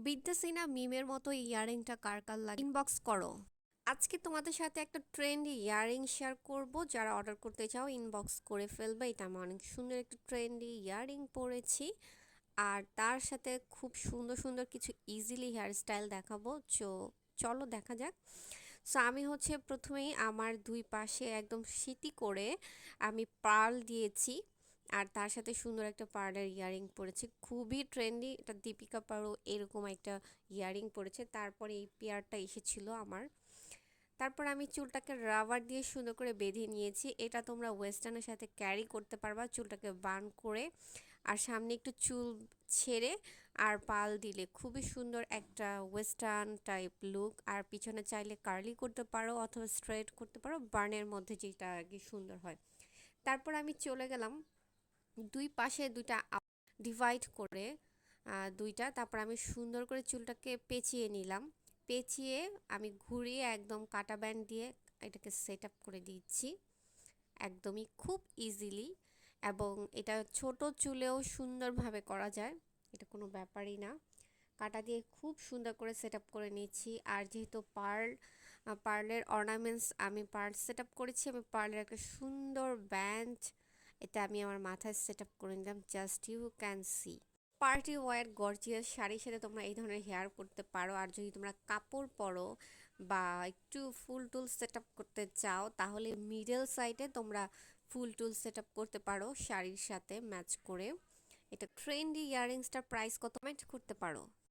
বিদ্যাসিনা মিমের মতো ইয়ারিংটা কার কার লাগে ইনবক্স করো। আজকে তোমাদের সাথে একটা ট্রেন্ডি ইয়ারিং শেয়ার করব, যারা অর্ডার করতে চাও ইনবক্স করে ফেলবে। এটা আমি অনেক সুন্দর একটা ট্রেন্ডি ইয়ারিং পরেছি, আর তার সাথে খুব সুন্দর সুন্দর কিছু ইজিলি হেয়ার স্টাইল দেখাবো। চলো দেখা যাক। সো আমি হচ্ছে প্রথমেই আমার দুই পাশে একদম সিটি করে আমি পার্ল দিয়েছি, আর তার সাথে সুন্দর একটা পার্লের ইয়ারিং পরেছি, খুবই ট্রেন্ডি। এটা দীপিকা পাড়ো এরকম একটা ইয়ারিং পরেছে। তারপরে এই পেয়ারটা এসেছিল আমার। তারপর আমি চুলটাকে রাবার দিয়ে সুন্দর করে বেঁধে নিয়েছি। এটা তোমরা ওয়েস্টার্নের সাথে ক্যারি করতে পারবা, চুলটাকে বান করে আর সামনে একটু চুল ছেড়ে আর পাল দিলে খুবই সুন্দর একটা ওয়েস্টার্ন টাইপ লুক। আর পিছনে চাইলে কার্লি করতে পারো অথবা স্ট্রেট করতে পারো, বার্নের মধ্যে যেটা আর কি সুন্দর হয়। তারপর আমি চলে গেলাম দুই পাশে দুইটা ডিভাইড করে দুইটা। তারপর আমি সুন্দর করে চুলটাকে পেঁচিয়ে নিলাম। পেঁচিয়ে আমি ঘুরিয়ে একদম কাটা ব্যান্ড দিয়ে এটাকে সেট আপ করে দিচ্ছি একদমই খুব ইজিলি। এবং এটা ছোট চুলেও সুন্দরভাবে করা যায়, এটা কোনো ব্যাপারই না। কাটা দিয়ে খুব সুন্দর করে সেট আপ করে নিচ্ছি। আর যেহেতু পার্লের অর্নামেন্টস আমি পার্ল সেট আপ করেছি, আমি পার্লের একটা সুন্দর ব্যান্ড এটা আমি আমার মাথায় সেট আপ করে নিলাম, just you can see. Party wear gorgeous শাড়ির সাথে তোমরা এই ধরনের হেয়ার করতে পারো। আর যদি তোমরা কাপড় পরো বা একটু ফুল টুল সেট আপ করতে চাও, তাহলে মিডল সাইডে তোমরা ফুল টুল সেট আপ করতে পারো শাড়ির সাথে ম্যাচ করে। এটা ট্রেন্ডি ইয়াররিংসটার প্রাইস কত কমেন্ট করতে পারো।